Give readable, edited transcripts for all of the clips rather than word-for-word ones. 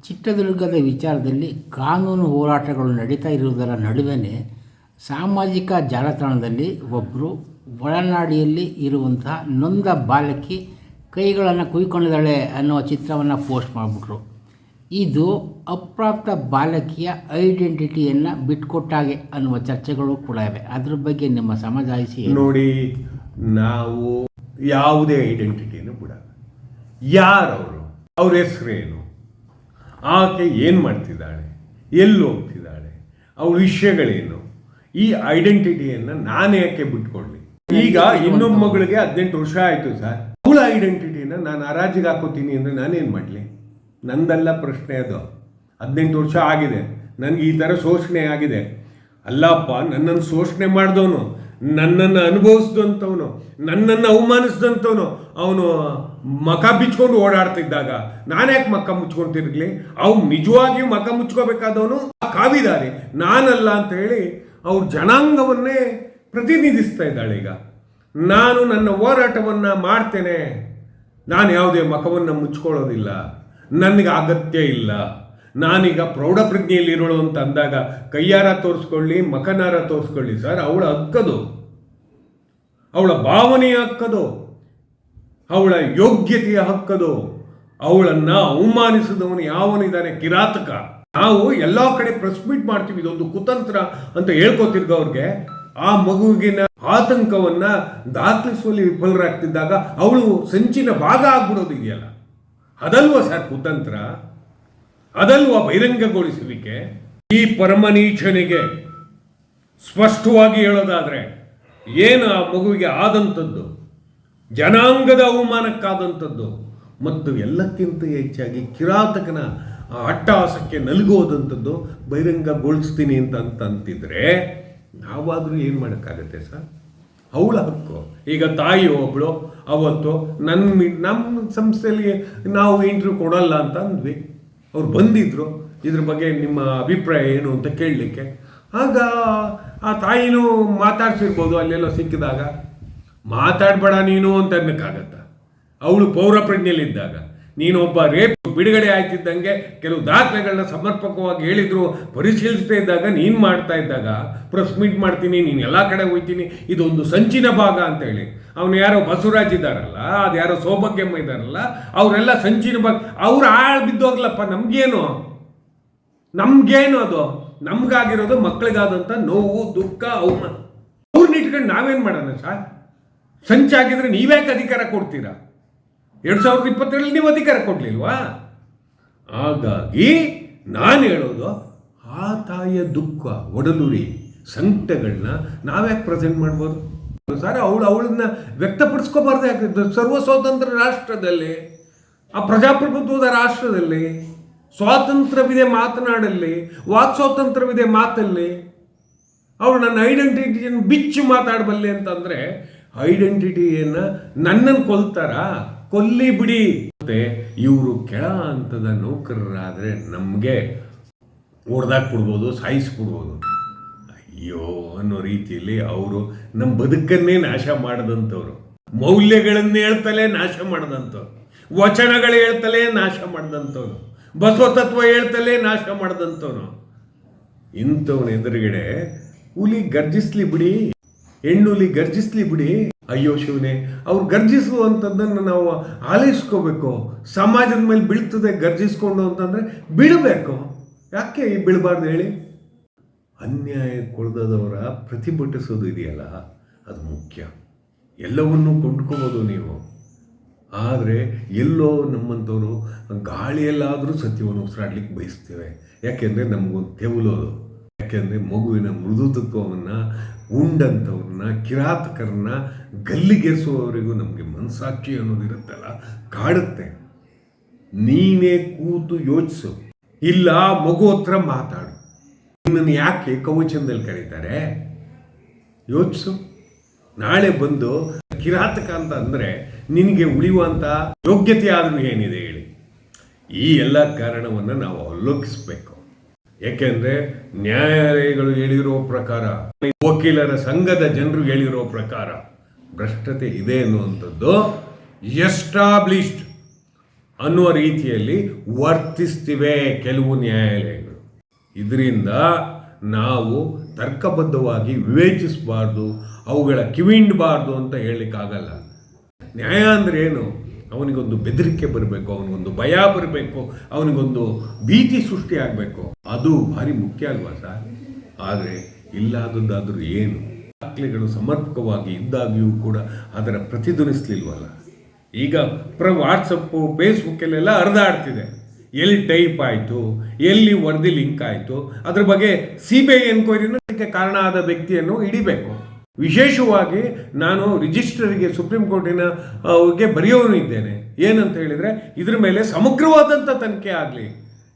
ಚಿತ್ರದುರ್ಗದ ವಿಚಾರದಲ್ಲಿ ಕಾನೂನು ಹೋರಾಟಗಳು ನಡೀತಾ ಇರುವುದರ ನಡುವೆಯೇ ಸಾಮಾಜಿಕ ಜಾಲತಾಣದಲ್ಲಿ ಒಬ್ಬರು ಒಳನಾಡಿಯಲ್ಲಿ ಇರುವಂತಹ ನೊಂದ ಬಾಲಕಿ ಕೈಗಳನ್ನು ಕುಯ್ಕೊಂಡಿದ್ದಾಳೆ ಅನ್ನುವ ಚಿತ್ರವನ್ನು ಪೋಸ್ಟ್ ಮಾಡಿಬಿಟ್ರು. ಇದು ಅಪ್ರಾಪ್ತ ಬಾಲಕಿಯ ಐಡೆಂಟಿಟಿಯನ್ನು ಬಿಟ್ಕೊಟ್ಟಾಗೆ ಅನ್ನುವ ಚರ್ಚೆಗಳು ಕೂಡ ಇವೆ. ಅದ್ರ ಬಗ್ಗೆ ನಿಮ್ಮ ಸಮಜಾಯಿಸಿ ನೋಡಿ. ನಾವು ಯಾವುದೇ ಐಡೆಂಟಿಟಿಯನ್ನು ಬಿಡಲ್ಲ. ಯಾರವರು, ಅವ್ರ ಹೆಸರೇನು, ಆಕೆ ಏನು ಮಾಡ್ತಿದ್ದಾಳೆ, ಎಲ್ಲಿ ಹೋಗ್ತಿದ್ದಾಳೆ, ಅವಳ ವಿಷಯಗಳೇನು, ಈ ಐಡೆಂಟಿಟಿಯನ್ನು ನಾನು ಯಾಕೆ ಬಿಟ್ಕೊಳ್ಳಿ? ಈಗ ಇನ್ನೊಬ್ಬ ಮಗಳಿಗೆ 18 ವರ್ಷ ಆಯಿತು ಸರ್, ಅವಳ ಐಡೆಂಟಿಟಿನ ನಾನು ಹರಾಜಿಗೆ ಹಾಕೋತೀನಿ ಅಂದರೆ ನಾನೇನು ಮಾಡಲಿ? ನಂದಲ್ಲ ಪ್ರಶ್ನೆ ಅದು. 18 ವರ್ಷ ಆಗಿದೆ, ನನಗೆ ಈ ಥರ ಶೋಷಣೆ ಆಗಿದೆ. ಅಲ್ಲಪ್ಪ, ನನ್ನನ್ನು ಶೋಷಣೆ ಮಾಡಿದವನು, ನನ್ನನ್ನು ಅನುಭವಿಸಿದಂಥವನು, ನನ್ನನ್ನು ಅವಮಾನಿಸಿದಂಥವನು, ಅವನು ಮಖ ಬಿಚ್ಕೊಂಡು ಓಡಾಡ್ತಿದ್ದಾಗ ನಾನ್ಯಾಕೆ ಮಖ ಮುಚ್ಕೊಂಡು ತಿರುಗಲಿ? ಅವ್ನು ನಿಜವಾಗಿಯೂ ಮಖ ಮುಚ್ಕೋಬೇಕಾದವನು ಕಾವಿದಾರಿ, ನಾನಲ್ಲ ಅಂತ ಹೇಳಿ ಅವ್ರ ಜನಾಂಗವನ್ನೇ ಪ್ರತಿನಿಧಿಸ್ತಾ ಇದ್ದಾಳೆ. ಈಗ ನಾನು ನನ್ನ ಹೋರಾಟವನ್ನು ಮಾಡ್ತೇನೆ, ನಾನು ಯಾವುದೇ ಮಖವನ್ನು ಮುಚ್ಕೊಳ್ಳೋದಿಲ್ಲ, ನನಗೆ ಅಗತ್ಯ ಇಲ್ಲ. ನಾನೀಗ ಪ್ರೌಢಪ್ರಜ್ಞೆಯಲ್ಲಿರೋಳು ಅಂತ ಅಂದಾಗ ಕೈಯಾರ ತೋರಿಸ್ಕೊಳ್ಳಿ, ಮಖನಾರ ತೋರಿಸ್ಕೊಳ್ಳಿ ಸರ್, ಅವಳ ಹಕ್ಕದು, ಅವಳ ಭಾವನೆಯ ಹಕ್ಕದು, ಅವಳ ಯೋಗ್ಯತೆಯ ಹಕ್ಕದು. ಅವಳನ್ನು ಅವಮಾನಿಸಿದವನು ಯಾವನಿದ್ದಾನೆ ಕಿರಾತಕ. ನಾವು ಎಲ್ಲ ಕಡೆ ಪ್ರೆಸ್ ಮೀಟ್ ಮಾಡ್ತೀವಿ, ಇದೊಂದು ಕುತಂತ್ರ ಅಂತ ಹೇಳ್ಕೊತಿರ್ಗವ್ರಿಗೆ ಆ ಮಗುವಿನ ಆತಂಕವನ್ನ ದಾಖಲಿಸುವಲ್ಲಿ ವಿಫಲರಾಗ್ತಿದ್ದಾಗ ಅವಳು ಸಂಚಿನ ಭಾಗ ಆಗ್ಬಿಡೋದು ಇದೆಯಲ್ಲ, ಅದಲ್ವ ಸರ್ ಕುತಂತ್ರ? ಅದಲ್ವ ಬಹಿರಂಗಗೊಳಿಸುವಿಕೆ? ಈ ಪರಮನೀಚನಿಗೆ ಸ್ಪಷ್ಟವಾಗಿ ಹೇಳೋದಾದ್ರೆ ಏನು ಆ ಮಗುವಿಗೆ ಆದಂಥದ್ದು, ಜನಾಂಗದ ಅವಮಾನಕ್ಕಾದಂಥದ್ದು, ಮತ್ತು ಎಲ್ಲಕ್ಕಿಂತ ಹೆಚ್ಚಾಗಿ ಕಿರಾತಕನ ಅಟ್ಟಹಾಸಕ್ಕೆ ನಲುಗೋದಂಥದ್ದು ಬಹಿರಂಗಗೊಳಿಸ್ತೀನಿ ಅಂತ ಅಂತಿದ್ರೆ ನಾವಾದರೂ ಏನು ಮಾಡೋಕ್ಕಾಗತ್ತೆ ಸರ್? ಅವಳ ಹಕ್ಕು. ಈಗ ತಾಯಿ ಒಬ್ಬಳು ಅವತ್ತು ನಮ್ಮ ಸಂಸ್ಥೆಯಲ್ಲಿ ನಾವು ಇಂಟರ್ವ್ಯೂ ಕೊಡಲ್ಲ ಅಂತ ಅಂದ್ವಿ. ಅವ್ರು ಬಂದಿದ್ರು, ಇದ್ರ ಬಗ್ಗೆ ನಿಮ್ಮ ಅಭಿಪ್ರಾಯ ಏನು ಅಂತ ಕೇಳಲಿಕ್ಕೆ. ಆಗ ಆ ತಾಯಿನೂ ಮಾತಾಡ್ಸಿರ್ಬೋದು, ಅಲ್ಲೆಲ್ಲ ಸಿಕ್ಕಿದಾಗ ಮಾತಾಡಬೇಡ ನೀನು ಅಂತ ಅನ್ನಕ್ಕಾಗತ್ತ? ಅವಳು ಪೌರಪ್ರಜ್ಞೆಯಲ್ಲಿದ್ದಾಗ, ನೀನೊಬ್ಬ ರೇಪ್ ಬಿಡುಗಡೆ ಆಯ್ತಿದ್ದಂಗೆ ಕೆಲವು ದಾಖಲೆಗಳನ್ನ ಸಮರ್ಪಕವಾಗಿ ಹೇಳಿದ್ರು, ಪರಿಶೀಲಿಸ್ತಾ ಇದ್ದಾಗ ನೀನು ಮಾಡ್ತಾ ಇದ್ದಾಗ ಪ್ರೆಸ್ ಮೀಟ್ ಮಾಡ್ತೀನಿ, ನೀನು ಎಲ್ಲ ಕಡೆ ಹೋಗ್ತೀನಿ, ಇದೊಂದು ಸಂಚಿನ ಭಾಗ ಅಂತ ಹೇಳಿ. ಅವನು ಯಾರೋ ಬಸವರಾಜ್ ಇದ್ದಾರಲ್ಲ, ಅದು ಯಾರೋ ಸೌಭಾಗ್ಯಮ್ಮ ಇದ್ದಾರಲ್ಲ, ಅವರೆಲ್ಲ ಸಂಚಿನ ಭಾಗ. ಅವ್ರು ಆಳ್ ಬಿದ್ದೋಗ್ಲಪ್ಪ, ನಮಗೇನು ಅದು? ನಮ್ಗಾಗಿರೋದು ಮಕ್ಕಳಿಗಾದಂಥ ನೋವು, ದುಃಖ, ಅವಮಾನ. ಅವ್ರನ್ನ ಇಟ್ಕೊಂಡು ನಾವೇನು ಮಾಡೋಣ ಸರ್? ಸಂಚಾಗಿದ್ರೆ ನೀವ್ಯಾಕೆ ಅಧಿಕಾರ ಕೊಡ್ತೀರಾ? 2022 ನೀವು ಅಧಿಕಾರ ಕೊಡ್ಲಿಲ್ವಾ? ಹಾಗಾಗಿ ನಾನು ಹೇಳೋದು, ಆ ತಾಯಿಯ ದುಃಖ, ಒಡಲುರಿ, ಸಂಕಟಗಳನ್ನ ನಾವ್ಯಾಕೆ ಪ್ರೆಸೆಂಟ್ ಮಾಡ್ಬೋದು ಸರ್? ಅವಳನ್ನ ವ್ಯಕ್ತಪಡಿಸ್ಕೋಬಾರ್ದು ಯಾಕೆ? ಸರ್ವ ಸ್ವತಂತ್ರ ರಾಷ್ಟ್ರದಲ್ಲಿ, ಆ ಪ್ರಜಾಪ್ರಭುತ್ವದ ರಾಷ್ಟ್ರದಲ್ಲಿ ಸ್ವಾತಂತ್ರ್ಯವಿದೆ ಮಾತನಾಡಲ್ಲಿ, ವಾಕ್ ಸ್ವಾತಂತ್ರ್ಯವಿದೆ ಮಾತಲ್ಲಿ. ಅವಳು ನನ್ನ ಐಡೆಂಟಿಟಿಯನ್ನು ಬಿಚ್ಚು ಮಾತಾಡಬಲ್ಲೆ ಅಂತಂದರೆ ಐಡೆಂಟಿಟಿಯನ್ನು ನನ್ನನ್ನು ಕೊಲ್ತಾರ? ಕೊಲ್ಲಿ ಬಿಡಿ. ಮತ್ತೆ ಇವರು ಕೆಳ ಹಂತದ ನೌಕರರಾದರೆ ನಮಗೆ ಹೊಡೆದಾಕ್ಬಿಡ್ಬೋದು, ಸಾಯಿಸ್ಬಿಡ್ಬೋದು. ಅಯ್ಯೋ ಅನ್ನೋ ರೀತಿಯಲ್ಲಿ ಅವರು ನಮ್ಮ ಬದುಕನ್ನೇ ನಾಶ ಮಾಡಿದಂಥವ್ರು, ಮೌಲ್ಯಗಳನ್ನು ಹೇಳ್ತಲೇ ನಾಶ ಮಾಡಿದಂಥವ್ರು, ವಚನಗಳು ಹೇಳ್ತಲೇ ನಾಶ ಮಾಡಿದಂಥವ್ರು, ಬಸವತತ್ವ ಹೇಳ್ತಲೇ ನಾಶ ಮಾಡಿದಂಥವ್ರು. ಇಂಥವನ ಎದುರುಗಡೆ ಹುಲಿ ಗರ್ಜಿಸ್ಲಿ ಬಿಡಿ, ಹೆಣ್ಣುಲಿ ಗರ್ಜಿಸ್ಲಿ ಬಿಡಿ. ಅಯ್ಯೋ ಶಿವನೇ, ಅವ್ರು ಗರ್ಜಿಸುವಂಥದ್ದನ್ನು ನಾವು ಆಲೈಸ್ಕೋಬೇಕು. ಸಮಾಜದ ಮೇಲೆ ಬೀಳ್ತದೆ ಗರ್ಜಿಸ್ಕೊಂಡು ಅಂತಂದರೆ ಬೀಳಬೇಕು. ಯಾಕೆ ಬೀಳಬಾರ್ದು ಹೇಳಿ? ಅನ್ಯಾಯಕ್ಕೊಳಗಾದವರ ಪ್ರತಿಭಟಿಸೋದು ಇದೆಯಲ್ಲ, ಅದು ಮುಖ್ಯ. ಎಲ್ಲವನ್ನೂ ಕೊಂಡ್ಕೋಬೋದು ನೀವು, ಆದರೆ ಎಲ್ಲೋ ನಮ್ಮಂಥವ್ರು ಗಾಳಿಯಲ್ಲಾದರೂ ಸತ್ಯವನ್ನು ಉಸಿರಾಡ್ಲಿಕ್ಕೆ ಬಯಸ್ತೇವೆ. ಯಾಕೆಂದರೆ ನಮಗೊಂದು ತೆವಲೋದು. ಯಾಕೆಂದರೆ ಮಗುವಿನ ಮೃದುತ್ವವನ್ನು ಉಂಡಂಥವ್ರನ್ನ, ಕಿರಾತಕರನ್ನ ಗಲ್ಲಿಗೆಸುವವರಿಗೂ ನಮಗೆ ಮನಸ್ಸಾಕ್ಷಿ ಅನ್ನೋದಿರುತ್ತಲ್ಲ, ಕಾಡುತ್ತೆ. ನೀನೇ ಕೂತು ಯೋಚಿಸು, ಇಲ್ಲ ಮಗು ಹತ್ರ ಮಾತಾಡು. ನಿನ್ನನ್ನು ಯಾಕೆ ಕವಚಂದಲ್ಲಿ ಕರೀತಾರೆ? ಯೋಚಿಸು. ನಾಳೆ ಬಂದು ಕಿರಾತಕ ಅಂತ ಅಂದರೆ ನಿನಗೆ ಉಳಿಯುವಂಥ ಯೋಗ್ಯತೆ ಆದರೂ ಏನಿದೆ ಹೇಳಿ? ಈ ಎಲ್ಲ ಕಾರಣವನ್ನು ನಾವು ಅವಲೋಕಿಸಬೇಕು. ಏಕೆಂದರೆ ನ್ಯಾಯಾಲಯಗಳು ಹೇಳಿರೋ ಪ್ರಕಾರ, ವಕೀಲರ ಸಂಘದ ಜನರು ಹೇಳಿರೋ ಪ್ರಕಾರ ಭ್ರಷ್ಟತೆ ಇದೆ ಅನ್ನುವಂಥದ್ದು ಎಸ್ಟಾಬ್ಲಿಷ್ಡ್. ಅನ್ನುವ ರೀತಿಯಲ್ಲಿ ವರ್ತಿಸ್ತಿವೆ ಕೆಲವು ನ್ಯಾಯಾಲಯಗಳು. ಇದರಿಂದ ನಾವು ತರ್ಕಬದ್ಧವಾಗಿ ವಿವೇಚಿಸಬಾರ್ದು, ಅವುಗಳ ಕಿವಿಂಡಬಾರ್ದು ಅಂತ ಹೇಳಲಿಕ್ಕಾಗಲ್ಲ. ನ್ಯಾಯ ಅಂದರೆ ಏನು? ಅವನಿಗೊಂದು ಬೆದರಿಕೆ ಬರಬೇಕು, ಅವನಿಗೊಂದು ಭಯ ಬರಬೇಕು, ಅವನಿಗೊಂದು ಭೀತಿ ಸೃಷ್ಟಿಯಾಗಬೇಕು. ಅದು ಭಾರಿ ಮುಖ್ಯ ಅಲ್ವಾ ಸರ್? ಆದರೆ ಇಲ್ಲಾದದ್ದಾದರೂ ಏನು? ದಾಖಲೆಗಳು ಸಮರ್ಪಕವಾಗಿ ಇದ್ದಾಗಿಯೂ ಕೂಡ ಅದರ ಪ್ರತಿಧ್ವನಿಸ್ಲಿಲ್ವಲ್ಲ. ಈಗ ವಾಟ್ಸಪ್ಪು ಫೇಸ್ಬುಕ್ಕಲ್ಲೆಲ್ಲ ಹರಿದಾಡ್ತಿದೆ. ಎಲ್ಲಿ ಟೈಪ್ ಆಯಿತು, ಎಲ್ಲಿ ವರದಿ ಲಿಂಕ್ ಆಯಿತು, ಅದ್ರ ಬಗ್ಗೆ CBI ಎನ್ಕ್ವೈರಿನ ಕಾರಣ ಆದ ವ್ಯಕ್ತಿಯನ್ನು ಹಿಡಿಬೇಕು. ವಿಶೇಷವಾಗಿ ನಾನು ರಿಜಿಸ್ಟ್ರಿಗೆ ಸುಪ್ರೀಂ ಕೋರ್ಟಿನ ಅವ್ರಿಗೆ ಬರೆಯೋನು ಇದ್ದೇನೆ. ಏನಂತ ಹೇಳಿದರೆ, ಇದ್ರ ಮೇಲೆ ಸಮಗ್ರವಾದಂಥ ತನಿಖೆ ಆಗಲಿ.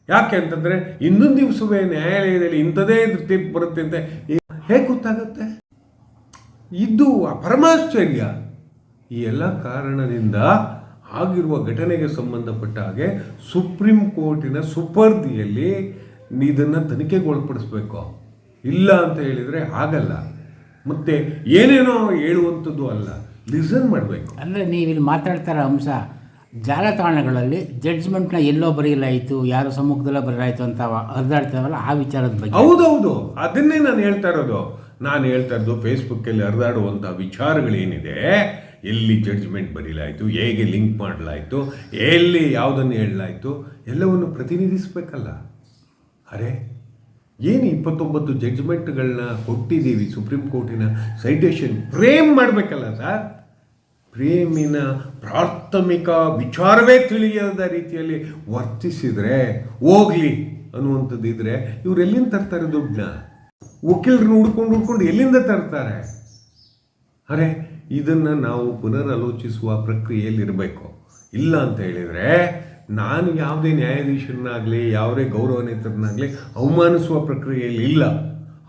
ಯಾಕೆ ಅಂತಂದರೆ ಇನ್ನೊಂದು ದಿವಸವೇ ನ್ಯಾಯಾಲಯದಲ್ಲಿ ಇಂಥದೇ ತೀರ್ಪು ಬರುತ್ತೆ ಅಂತ ಹೇಗೆ ಗೊತ್ತಾಗುತ್ತೆ? ಇದು ಪರಮಾಶ್ಚರ್ಯ. ಈ ಎಲ್ಲ ಕಾರಣದಿಂದ ಆಗಿರುವ ಘಟನೆಗೆ ಸಂಬಂಧಪಟ್ಟ ಹಾಗೆ ಸುಪ್ರೀಂ ಕೋರ್ಟಿನ ಸುಪರ್ದಿಯಲ್ಲಿ ಇದನ್ನು ತನಿಖೆಗೊಳಪಡಿಸ್ಬೇಕು. ಇಲ್ಲ ಅಂತ ಹೇಳಿದರೆ ಆಗಲ್ಲ. ಮತ್ತು ಏನೇನೋ ಹೇಳುವಂಥದ್ದು ಅಲ್ಲ, ಲಿಸನ್ ಮಾಡಬೇಕು. ಅಂದರೆ ನೀವಿಲ್ಲಿ ಮಾತಾಡ್ತಾರ ಅಂಶ ಜಾಲತಾಣಗಳಲ್ಲಿ ಜಡ್ಜ್ಮೆಂಟ್ನ ಎಲ್ಲೋ ಬರೆಯಲಾಯಿತು, ಯಾರೋ ಸಮ್ಮುಖದಲ್ಲೇ ಬರೆಯಲಾಯಿತು ಅಂತ ಹರಿದಾಡ್ತಾವಲ್ಲ, ಆ ವಿಚಾರದ ಬಗ್ಗೆ. ಹೌದೌದು, ಅದನ್ನೇ ನಾನು ಹೇಳ್ತಾ ಇರೋದು. ನಾನು ಹೇಳ್ತಾ ಇರೋದು ಫೇಸ್ಬುಕ್ಕಲ್ಲಿ ಹರಿದಾಡುವಂಥ ವಿಚಾರಗಳೇನಿದೆ, ಎಲ್ಲಿ ಜಡ್ಜ್ಮೆಂಟ್ ಬರೀಲಾಯಿತು, ಹೇಗೆ ಲಿಂಕ್ ಮಾಡಲಾಯಿತು, ಎಲ್ಲಿ ಯಾವುದನ್ನು ಹೇಳಲಾಯಿತು, ಎಲ್ಲವನ್ನು ಪ್ರತಿನಿಧಿಸಬೇಕಲ್ಲ. ಅರೆ ಏನು 29 ಜಡ್ಜ್ಮೆಂಟ್ಗಳನ್ನ ಕೊಟ್ಟಿದ್ದೀವಿ ಸುಪ್ರೀಂ ಕೋರ್ಟಿನ ಸೈಟೇಷನ್ ಫ್ರೇಮ್ ಮಾಡಬೇಕಲ್ಲ ಸರ್. ಪ್ರೇಮಿನ ಪ್ರಾಥಮಿಕ ವಿಚಾರವೇ ತಿಳಿಯದ ರೀತಿಯಲ್ಲಿ ವರ್ತಿಸಿದರೆ ಹೋಗಲಿ ಅನ್ನುವಂಥದ್ದು ಇದ್ದರೆ ಇವ್ರು ಎಲ್ಲಿಂದ ತರ್ತಾರೆ ದುಡ್ಡನ್ನ? ವಕೀಲರನ್ನ ಹುಡ್ಕೊಂಡು ಎಲ್ಲಿಂದ ತರ್ತಾರೆ? ಅರೆ ಇದನ್ನು ನಾವು ಪುನರಾಲೋಚಿಸುವ ಪ್ರಕ್ರಿಯೆಯಲ್ಲಿರಬೇಕು. ಇಲ್ಲ ಅಂತ ಹೇಳಿದರೆ ನಾನು ಯಾವುದೇ ನ್ಯಾಯಾಧೀಶರನ್ನಾಗಲಿ ಯಾವುದೇ ಗೌರವಾನ್ವಿತರನ್ನಾಗಲಿ ಅವಮಾನಿಸುವ ಪ್ರಕ್ರಿಯೆಯಲ್ಲಿ ಇಲ್ಲ.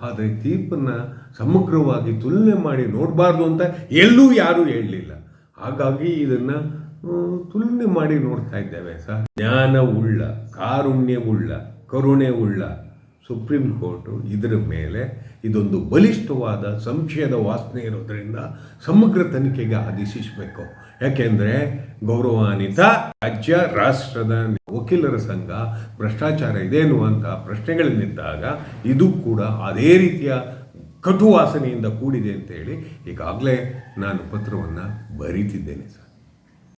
ಆದರೆ ತೀರ್ಪನ್ನು ಸಮಗ್ರವಾಗಿ ತುಲನೆ ಮಾಡಿ ನೋಡಬಾರ್ದು ಅಂತ ಎಲ್ಲೂ ಯಾರೂ ಹೇಳಲಿಲ್ಲ. ಹಾಗಾಗಿ ಇದನ್ನು ತುಲನೆ ಮಾಡಿ ನೋಡ್ತಾ ಇದ್ದೇವೆ ಸರ್. ಜ್ಞಾನವುಳ್ಳ, ಕಾರುಣ್ಯವುಳ್ಳ, ಕರುಣೆ ಉಳ್ಳ ಸುಪ್ರೀಂ ಕೋರ್ಟು ಇದರ ಮೇಲೆ ಇದೊಂದು ಬಲಿಷ್ಠವಾದ ಸಂಶಯದ ವಾಸನೆ ಇರೋದರಿಂದ ಸಮಗ್ರ ತನಿಖೆಗೆ ಆದೇಶಿಸಬೇಕು. ಯಾಕೆಂದರೆ ಗೌರವಾನ್ವಿತ ರಾಜ್ಯ ರಾಷ್ಟ್ರದ ವಕೀಲರ ಸಂಘ ಭ್ರಷ್ಟಾಚಾರ ಇದೆ ಎನ್ನುವಂಥ ಪ್ರಶ್ನೆಗಳನ್ನಿದ್ದಾಗ ಇದು ಕೂಡ ಅದೇ ರೀತಿಯ ಕಟುವಾಸನೆಯಿಂದ ಕೂಡಿದೆ ಅಂತೇಳಿ ಈಗಾಗಲೇ ನಾನು ಪತ್ರವನ್ನು ಬರೀತಿದ್ದೇನೆ ಸರ್.